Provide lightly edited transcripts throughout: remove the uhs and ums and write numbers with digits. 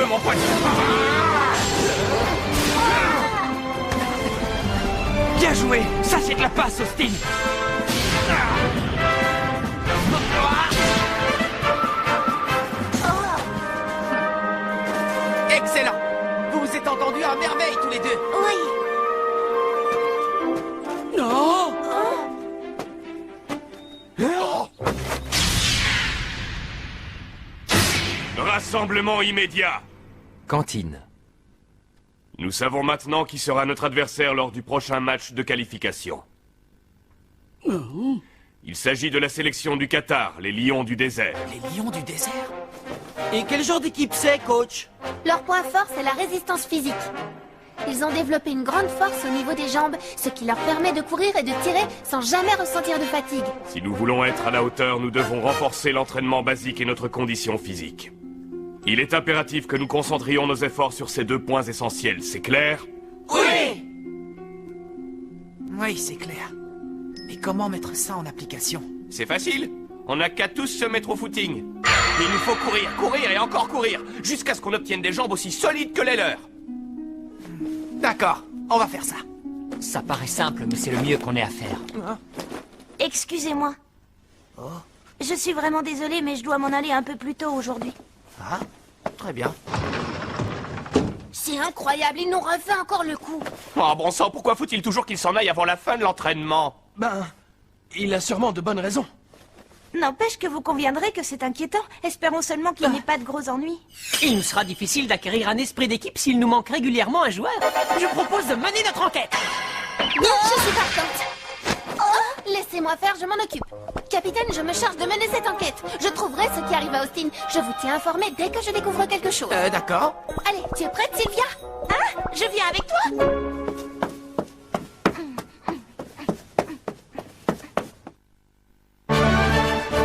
veux, mon pote. Bien joué. Ça, c'est de la passe, Austin. Excellent. Vous vous êtes entendus à merveille tous les deux. Oui. Non. Rassemblement immédiat. Cantine. Nous savons maintenant qui sera notre adversaire lors du prochain match de qualification. Il s'agit de la sélection du Qatar, les Lions du désert. Les lions du désert? Et quel genre d'équipe c'est, coach? Leur point fort, c'est la résistance physique. Ils ont développé une grande force au niveau des jambes, ce qui leur permet de courir et de tirer sans jamais ressentir de fatigue. Si nous voulons être à la hauteur, nous devons renforcer l'entraînement basique et notre condition physique. Il est impératif que nous concentrions nos efforts sur ces 2 points essentiels, c'est clair? Oui! Oui, c'est clair. Mais comment mettre ça en application? C'est facile. On n'a qu'à tous se mettre au footing. Il nous faut courir, courir et encore courir, jusqu'à ce qu'on obtienne des jambes aussi solides que les leurs. D'accord, on va faire ça. Ça paraît simple, mais c'est le mieux qu'on ait à faire. Excusez-moi. Je suis vraiment désolée, mais je dois m'en aller un peu plus tôt aujourd'hui. Ah, très bien. C'est incroyable, ils nous refait encore le coup. Oh bon sang, pourquoi faut-il toujours qu'il s'en aille avant la fin de l'entraînement? Ben, il a sûrement de bonnes raisons. N'empêche que vous conviendrez que c'est inquiétant. Espérons seulement qu'il n'y ait pas de gros ennuis. Il nous sera difficile d'acquérir un esprit d'équipe s'il nous manque régulièrement un joueur. Je propose de mener notre enquête. Je suis partante. Oh, laissez-moi faire, je m'en occupe. Capitaine, je me charge de mener cette enquête. Je trouverai ce qui arrive à Austin. Je vous tiens informé dès que je découvre quelque chose. D'accord. Allez, tu es prête, Sylvia? Hein? Je viens avec toi?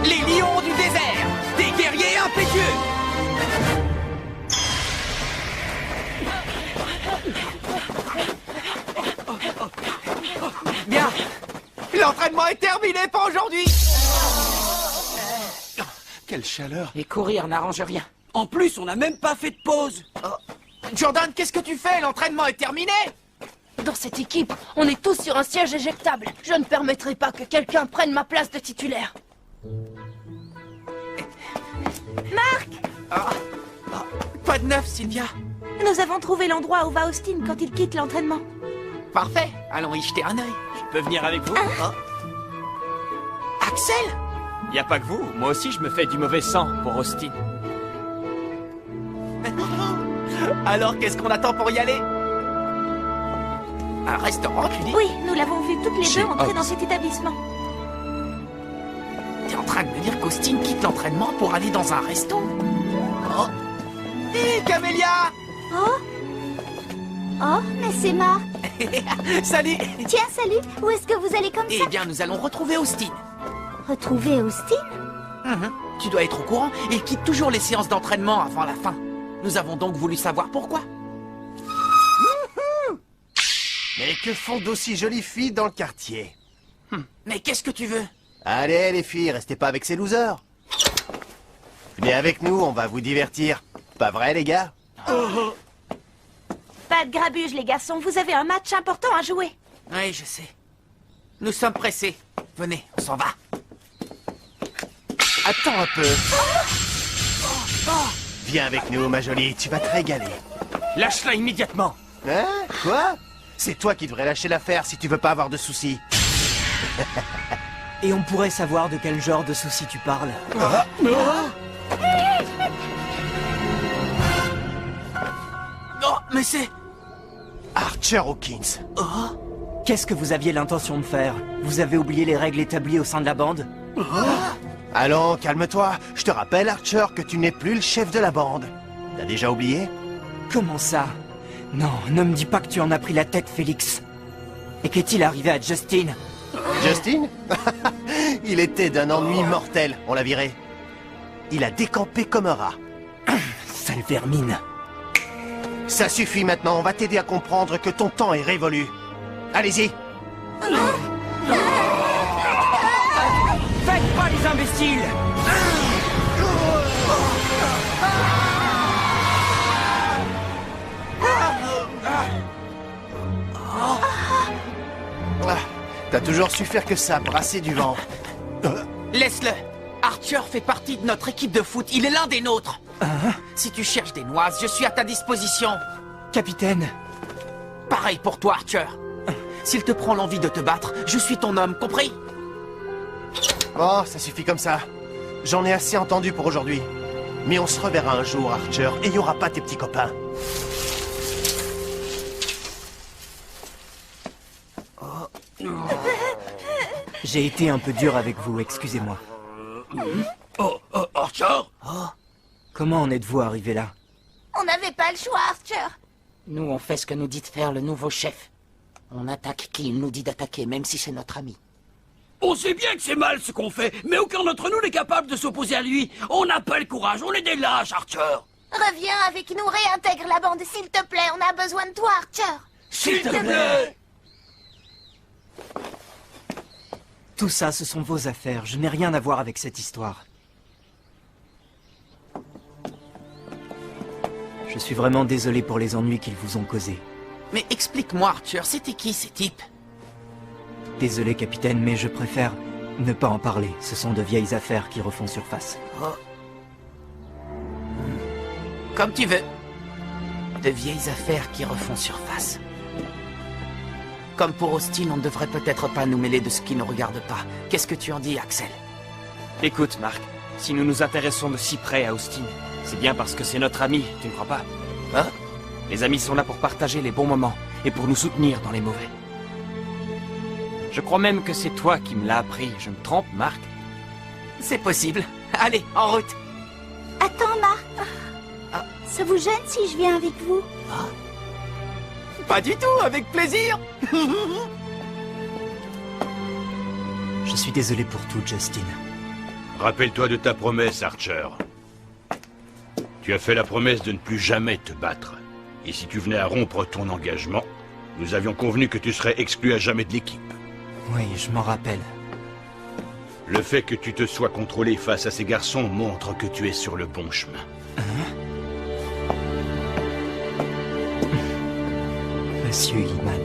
Les lions du désert, des guerriers impétueux. Bien. L'entraînement est terminé pour aujourd'hui. Quelle chaleur. Et courir n'arrange rien. En plus, on n'a même pas fait de pause. Jordan, qu'est-ce que tu fais? L'entraînement est terminé. Dans cette équipe, on est tous sur un siège éjectable. Je ne permettrai pas que quelqu'un prenne ma place de titulaire. Pas de neuf, Sylvia. Nous avons trouvé l'endroit où va Austin quand il quitte l'entraînement. Parfait. Allons y jeter un œil. Je peux venir avec vous? Axel? Y a pas que vous, moi aussi je me fais du mauvais sang pour Austin. Alors, qu'est-ce qu'on attend pour y aller? Un restaurant, tu dis? Oui, nous l'avons vu toutes les Chez deux entrer Ox. dans cet établissement. T'es en train de me dire qu'Austin quitte l'entraînement pour aller dans un resto? Oh. Hé, Camélia! Oh, mais c'est Marc. Salut! Tiens, salut. Où est-ce que vous allez comme Eh ça? bien, nous allons retrouver Austin. Retrouver Austin? Tu dois être au courant, il quitte toujours les séances d'entraînement avant la fin. Nous avons donc voulu savoir pourquoi. Mais que font d'aussi jolies filles dans le quartier? Mais qu'est-ce que tu veux? Allez les filles, restez pas avec ces losers. Venez avec nous, on va vous divertir. Pas vrai les gars? Pas de grabuge, les garçons. Vous avez un match important à jouer. Oui, je sais. Nous sommes pressés. Venez, on s'en va. Attends un peu. Viens avec nous ma jolie, tu vas te régaler. Lâche-la immédiatement. Hein? Quoi? C'est toi qui devrais lâcher l'affaire si tu veux pas avoir de soucis. Et on pourrait savoir de quel genre de soucis tu parles. Non, mais c'est... Archer Hawkins. Qu'est-ce que vous aviez l'intention de faire? Vous avez oublié les règles établies au sein de la bande? Allons, calme-toi. Je te rappelle, Archer, que tu n'es plus le chef de la bande. T'as déjà oublié? Comment ça? Non, ne me dis pas que tu en as pris la tête, Félix. Et qu'est-il arrivé à Justin? Justin? Il était d'un ennui mortel, on l'a viré. Il a décampé comme un rat. Sale vermine. Ça suffit maintenant, on va t'aider à comprendre que ton temps est révolu. Allez-y. Faites pas les imbéciles! T'as toujours su faire que ça, brasser du vent. Laisse-le. Archer fait partie de notre équipe de foot. Il est l'un des nôtres. Si tu cherches des noises, je suis à ta disposition. Capitaine, Pareil pour toi, Archer. S'il te prend l'envie de te battre, je suis ton homme, compris? Bon, ça suffit comme ça. J'en ai assez entendu pour aujourd'hui. Mais on se reverra un jour, Archer, et il n'y aura pas tes petits copains. j'ai été un peu dur avec vous, excusez-moi. Archer? Comment en êtes-vous arrivé là? On n'avait pas le choix, Archer. Nous, on fait ce que nous dit de faire le nouveau chef. On attaque qui il nous dit d'attaquer, même si c'est notre ami. On sait bien que c'est mal ce qu'on fait, mais aucun d'entre nous n'est capable de s'opposer à lui. On n'a pas le courage, on est des lâches, Archer. Reviens avec nous, réintègre la bande, s'il te plaît. On a besoin de toi, Archer. S'il te plaît. Tout ça, ce sont vos affaires. Je n'ai rien à voir avec cette histoire. Je suis vraiment désolé pour les ennuis qu'ils vous ont causés. Mais explique-moi, Archer, c'était qui ces types? Désolé, capitaine, mais je préfère ne pas en parler. Ce sont de vieilles affaires qui refont surface. Comme tu veux. De vieilles affaires qui refont surface. Comme pour Austin, on ne devrait peut-être pas nous mêler de ce qui ne regarde pas. Qu'est-ce que tu en dis, Axel? Écoute, Mark, si nous nous intéressons de si près à Austin, c'est bien parce que c'est notre ami, tu ne crois pas? Hein? Les amis sont là pour partager les bons moments et pour nous soutenir dans les mauvais. Je crois même que c'est toi qui me l'as appris. Je me trompe, Mark? C'est possible. Allez, en route. Attends, Marc. Ça vous gêne si je viens avec vous? Pas du tout, avec plaisir. Je suis désolé pour tout, Justin. Rappelle-toi de ta promesse, Archer. Tu as fait la promesse de ne plus jamais te battre. Et si tu venais à rompre ton engagement, nous avions convenu que tu serais exclu à jamais de l'équipe. Oui, je m'en rappelle. Le fait que tu te sois contrôlé face à ces garçons montre que tu es sur le bon chemin. Monsieur Illiman.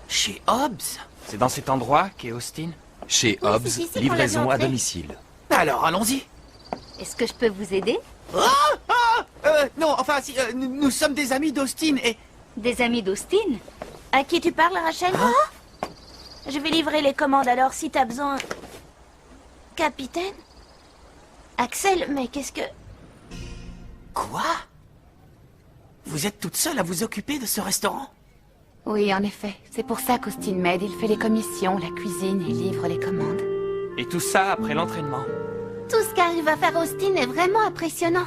Chez Hobbs? C'est dans cet endroit qu'est Austin? Chez Oui, Hobbs, c'est ici qu'on livraison l'avait à entré. domicile. Alors, allons-y. Est-ce que je peux vous aider? Non, enfin, si, nous sommes des amis d'Austin et... Des amis d'Austin? À qui tu parles, Rachel? Je vais livrer les commandes, alors si t'as besoin... Capitaine? Axel, mais qu'est-ce que... Quoi? Vous êtes toute seule à vous occuper de ce restaurant? Oui, en effet. C'est pour ça qu'Austin m'aide. Il fait les commissions, la cuisine et livre les commandes. Et tout ça après l'entraînement. Tout ce qu'arrive à faire Austin est vraiment impressionnant.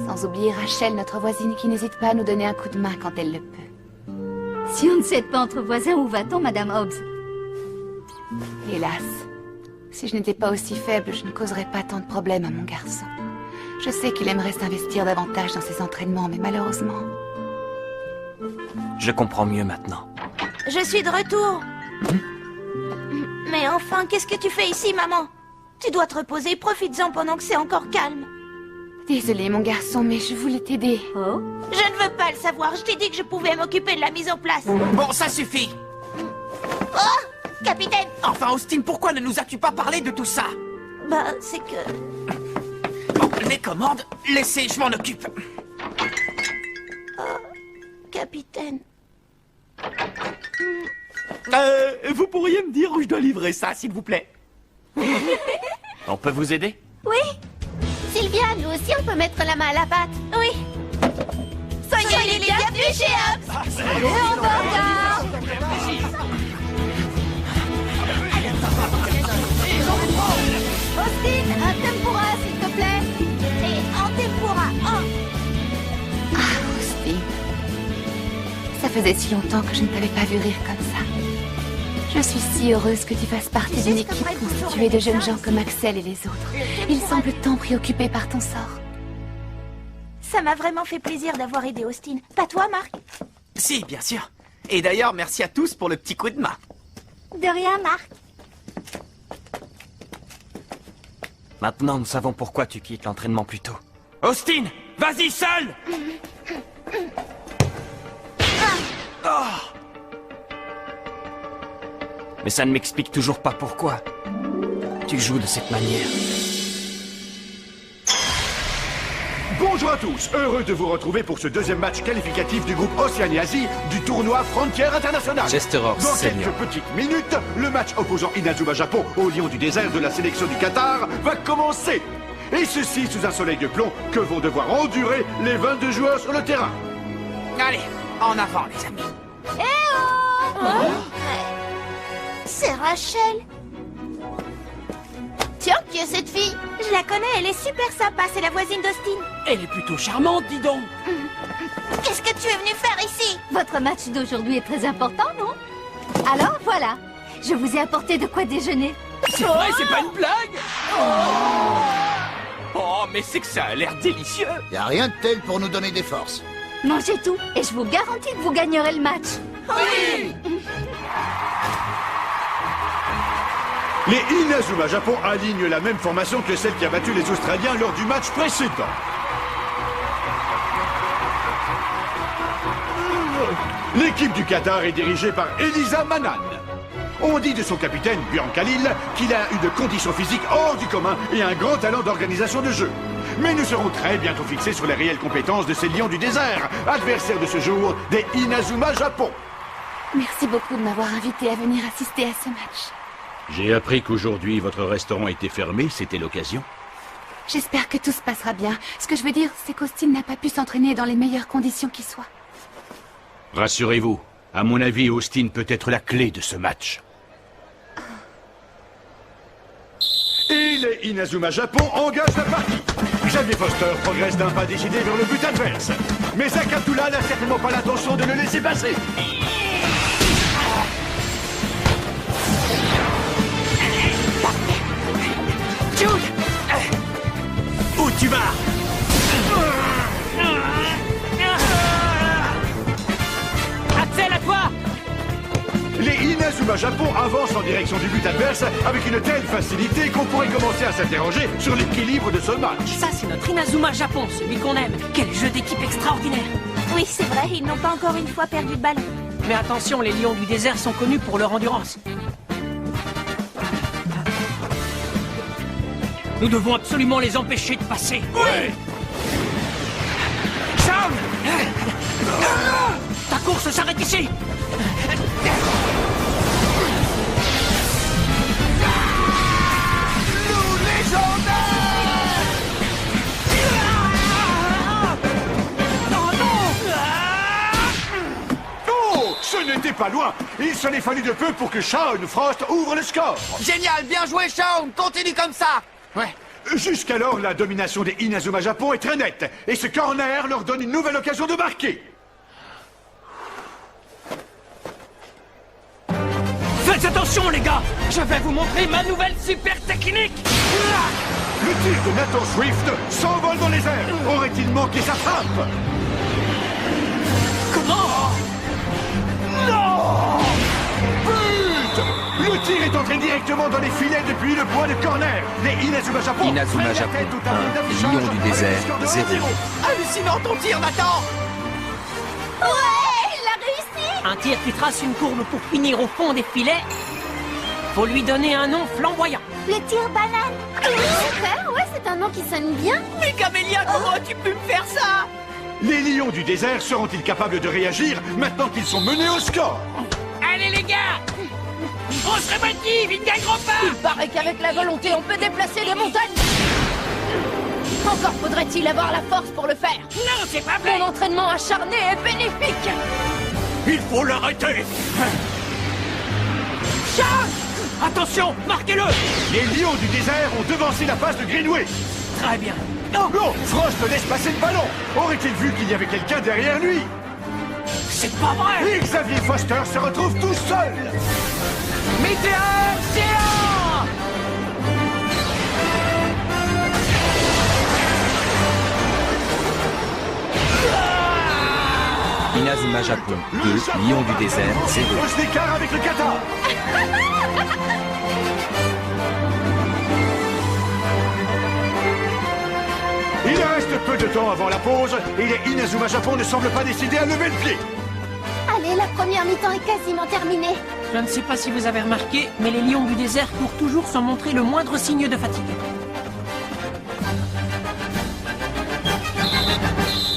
Sans oublier Rachel, notre voisine, qui n'hésite pas à nous donner un coup de main quand elle le peut. Si on ne s'aide pas entre voisins, où va-t-on, Madame Hobbs? Hélas. Si je n'étais pas aussi faible, je ne causerais pas tant de problèmes à mon garçon. Je sais qu'il aimerait s'investir davantage dans ses entraînements, mais malheureusement... Je comprends mieux maintenant. Je suis de retour. Mais enfin, qu'est-ce que tu fais ici, maman? Tu dois te reposer, profites-en pendant que c'est encore calme. Désolée, mon garçon, mais je voulais t'aider. Oh? Je ne veux pas le savoir, je t'ai dit que je pouvais m'occuper de la mise en place. Bon, ça suffit. Oh! Capitaine! Enfin, Austin, pourquoi ne nous as-tu pas parlé de tout ça? Bah, c'est que... Bon, les commandes, laissez, je m'en occupe. Capitaine... Vous pourriez me dire où je dois livrer ça, s'il vous plaît? On peut vous aider? Oui. Sylvia, nous aussi on peut mettre la main à la pâte. Oui. Soyez les bienvenus chez Hobbs. Au revoir. Austin, un tempura, s'il te plaît. Et un tempura, un. Ah, Austin. Ça faisait si longtemps que je ne t'avais pas vu rire comme ça. Je suis si heureuse que tu fasses partie d'une équipe constituée de jeunes gens comme Axel et les autres. Ils semblent tant préoccupés par ton sort. Ça m'a vraiment fait plaisir d'avoir aidé Austin. Pas toi, Marc? Si, bien sûr. Et d'ailleurs, merci à tous pour le petit coup de main. De rien, Marc. Maintenant, nous savons pourquoi tu quittes l'entraînement plus tôt. Austin, vas-y seul! Mais ça ne m'explique toujours pas pourquoi tu joues de cette manière. Bonjour à tous, heureux de vous retrouver pour ce deuxième match qualificatif du groupe Océanie-Asie du tournoi Frontière International. Chester Horse, Dans senior. quelques petites minutes, le match opposant Inazuma Japon au Lion du désert de la sélection du Qatar va commencer. Et ceci sous un soleil de plomb que vont devoir endurer les 22 joueurs sur le terrain. Allez, en avant, les amis. Eh oh C'est Rachel. Tiens, qui est cette fille? Je la connais, elle est super sympa, c'est la voisine d'Austin. Elle est plutôt charmante, dis donc. Qu'est-ce que tu es venu faire ici? Votre match d'aujourd'hui est très important, non? Alors, voilà. Je vous ai apporté de quoi déjeuner. C'est vrai, c'est pas une blague. Oh, mais c'est que ça a l'air délicieux! Y a rien de tel pour nous donner des forces. Mangez tout, et je vous garantis que vous gagnerez le match. Oui. Les Inazuma Japon alignent la même formation que celle qui a battu les Australiens lors du match précédent. L'équipe du Qatar est dirigée par Elisa Manan. On dit de son capitaine, Björn Khalil, qu'il a une condition physique hors du commun et un grand talent d'organisation de jeu. Mais nous serons très bientôt fixés sur les réelles compétences de ces lions du désert, adversaires de ce jour des Inazuma Japon. Merci beaucoup de m'avoir invité à venir assister à ce match. J'ai appris qu'aujourd'hui votre restaurant était fermé, c'était l'occasion. J'espère que tout se passera bien. Ce que je veux dire, c'est qu'Austin n'a pas pu s'entraîner dans les meilleures conditions qui soient. Rassurez-vous, à mon avis, Austin peut être la clé de ce match. Et les Inazuma Japon engagent la partie. Xavier Foster progresse d'un pas décidé vers le but adverse. Mais Akatula n'a certainement pas l'intention de le laisser passer. Jude! Où tu vas? Axel, à toi! Les Inazuma Japon avancent en direction du but adverse avec une telle facilité qu'on pourrait commencer à s'interroger sur l'équilibre de ce match. Ça, c'est notre Inazuma Japon, celui qu'on aime. Quel jeu d'équipe extraordinaire! Oui, c'est vrai, ils n'ont pas encore une fois perdu de ballon. Mais attention, les lions du désert sont connus pour leur endurance. Nous devons absolument les empêcher de passer. Ouais. Sam! Ta course s'arrête ici! Nous légendaires! Oh, ce n'était pas loin. Il s'en est fallu de peu pour que Shaun Frost ouvre le score. Génial, bien joué, Shaun. Continue comme ça. Ouais. Jusqu'alors, la domination des Inazuma Japon est très nette, et ce corner leur donne une nouvelle occasion de marquer. Faites attention, les gars! Je vais vous montrer ma nouvelle super technique! Le tir de Nathan Swift s'envole dans les airs. Aurait-il manqué sa frappe? Comment? Non! But! Le tir est entré directement dans les filets depuis le point de corner. Les Inazuma Japon Inazuma prennent la Japon, tête au tableau 1, d'affichage Lion du désert, avec un score de 0. 1-0. Hallucinant ton tir, Nathan. Ouais, il a réussi! Un tir qui trace une courbe pour finir au fond des filets. Faut lui donner un nom flamboyant. Le tir banane. Oui, super, ouais, c'est un nom qui sonne bien. Mais Camélia, comment as-tu pu me faire ça? Les lions du désert seront-ils capables de réagir maintenant qu'ils sont menés au score? Allez, les gars! On se remotive, ils ne gagneront pas! Il paraît qu'avec la volonté, on peut déplacer les montagnes. Encore faudrait-il avoir la force pour le faire. Non, c'est pas vrai! Mon entraînement acharné est bénéfique. Il faut l'arrêter! Charge! Attention, marquez-le! Les lions du désert ont devancé la passe de Greenway. Très bien. Non, Frost laisse passer le ballon. Aurait-il vu qu'il y avait quelqu'un derrière lui? C'est pas vrai! Et Xavier Foster se retrouve tout seul. Météore géant! Inazuma Japon 2, Lion du désert 0. Pose l'écart avec le Qatar. Il reste peu de temps avant la pause et les Inazuma Japon ne semblent pas décidés à lever le pied. Allez, la première mi-temps est quasiment terminée. Je ne sais pas si vous avez remarqué, mais les lions du désert courent toujours sans montrer le moindre signe de fatigue.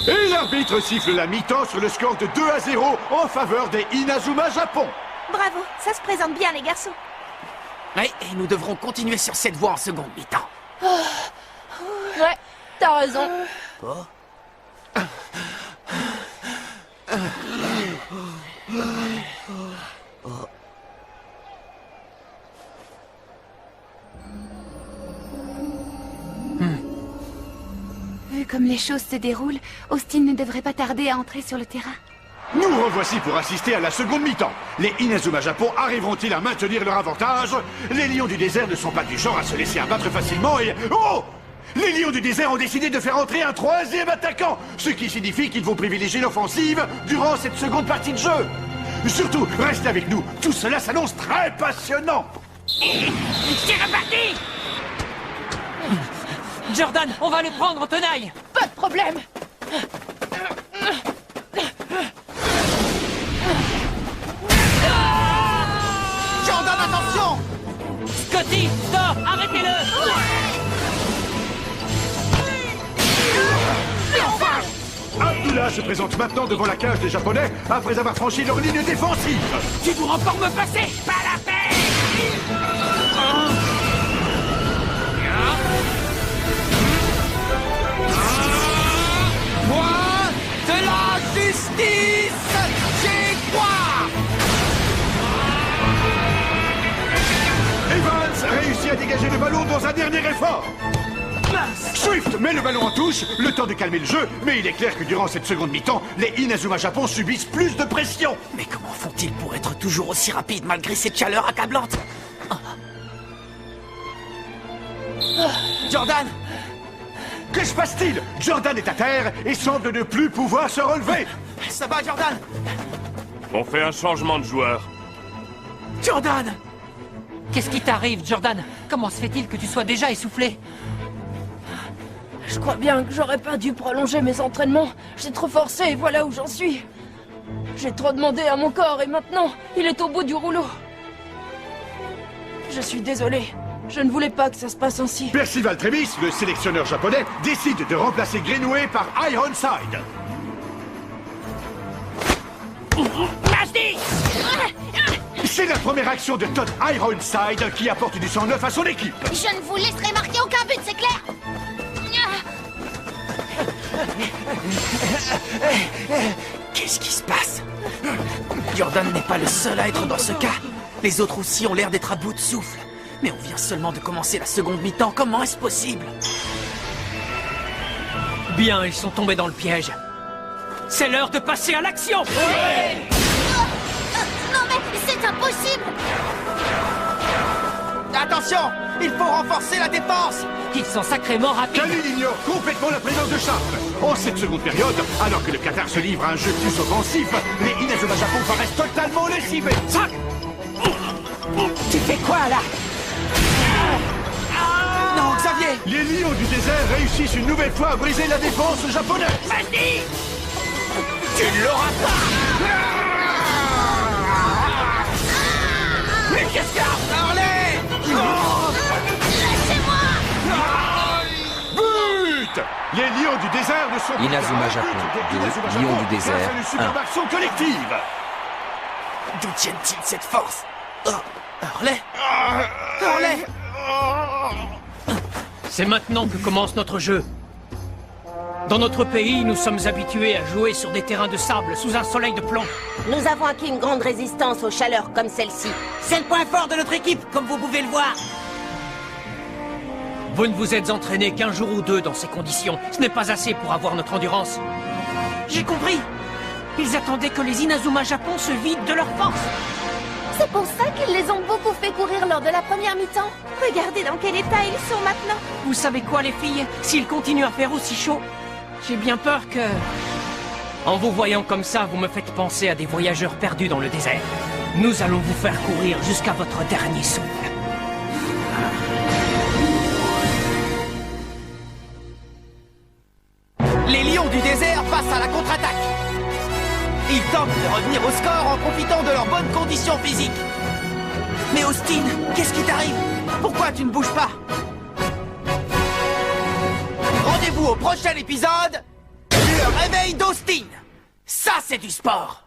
Et l'arbitre siffle la mi-temps sur le score de 2-0 en faveur des Inazuma Japon. Bravo, ça se présente bien, les garçons. Ouais, et nous devrons continuer sur cette voie en seconde mi-temps. Ouais, t'as raison. Vu comme les choses se déroulent, Austin ne devrait pas tarder à entrer sur le terrain. Nous revoici pour assister à la seconde mi-temps. Les Inazuma Japon arriveront-ils à maintenir leur avantage? Les lions du désert ne sont pas du genre à se laisser abattre facilement et... Oh! Les lions du désert ont décidé de faire entrer un troisième attaquant, ce qui signifie qu'ils vont privilégier l'offensive durant cette seconde partie de jeu. Surtout, restez avec nous. Tout cela s'annonce très passionnant. C'est reparti! Jordan, on va les prendre en tenaille! Pas de problème. Jordan, attention! Scotty, stop! Arrêtez-le! Abdullah se présente maintenant devant la cage des Japonais après avoir franchi leur ligne défensive. Tu dois encore me passer! Pas la peine! Moi, de la justice, j'y crois! Evans réussit à dégager le ballon dans un dernier effort. Swift met le ballon en touche, le temps de calmer le jeu, mais il est clair que durant cette seconde mi-temps, les Inazuma Japon subissent plus de pression. Mais comment font-ils pour être toujours aussi rapides malgré cette chaleur accablante? Jordan! Que se passe-t-il? Jordan est à terre et semble ne plus pouvoir se relever. Ça va, Jordan? On fait un changement de joueur. Jordan! Qu'est-ce qui t'arrive, Jordan? Comment se fait-il que tu sois déjà essoufflé? Je crois bien que j'aurais pas dû prolonger mes entraînements. J'ai trop forcé et voilà où j'en suis. J'ai trop demandé à mon corps et maintenant, il est au bout du rouleau. Je suis désolé. Je ne voulais pas que ça se passe ainsi. Percival Trevis, le sélectionneur japonais, décide de remplacer Greenway par Ironside. C'est la première action de Todd Ironside qui apporte du sang neuf à son équipe. Je ne vous laisserai marquer aucun but, c'est clair? Qu'est-ce qui se passe? Jordan n'est pas le seul à être dans ce cas. Les autres aussi ont l'air d'être à bout de souffle. Mais on vient seulement de commencer la seconde mi-temps. Comment est-ce possible? Bien, ils sont tombés dans le piège. C'est l'heure de passer à l'action! Non mais c'est impossible! Attention! Il faut renforcer la défense! Ils sont sacrément rapides! Khalil ignore complètement la présence de Sharp. En cette seconde période, alors que le Qatar se livre à un jeu plus offensif, les Inazuma Japon paraissent totalement lessivés. Tu fais quoi, là? Non, Xavier! Les lions du désert réussissent une nouvelle fois à briser la défense japonaise. Vas-y! Tu ne l'auras pas! Mais qu'est-ce qu'il y a? Harley! Lâchez-moi! But! Les lions du désert ne sont Inazuma Japon, des Inazuma 2, lions Japon du désert, grâce à une superbe 1. action collective. D'où tiennent-ils cette force? Harley? Harley! C'est maintenant que commence notre jeu. Dans notre pays, nous sommes habitués à jouer sur des terrains de sable sous un soleil de plomb. Nous avons acquis une grande résistance aux chaleurs comme celle-ci. C'est le point fort de notre équipe, comme vous pouvez le voir. Vous ne vous êtes entraîné qu'un jour ou deux dans ces conditions. Ce n'est pas assez pour avoir notre endurance. J'ai compris. Ils attendaient que les Inazuma Japon se vident de leur force. C'est pour ça qu'ils les ont beaucoup fait courir lors de la première mi-temps. Regardez dans quel état ils sont maintenant. Vous savez quoi, les filles? S'ils continuent à faire aussi chaud, j'ai bien peur que... En vous voyant comme ça, vous me faites penser à des voyageurs perdus dans le désert. Nous allons vous faire courir jusqu'à votre dernier souffle. Les lions du désert passent à la contre-attaque. Ils tentent de revenir au score en profitant de leurs bonnes conditions physiques. Mais Austin, qu'est-ce qui t'arrive? Pourquoi tu ne bouges pas? Rendez-vous au prochain épisode du Réveil d'Austin. Ça, c'est du sport.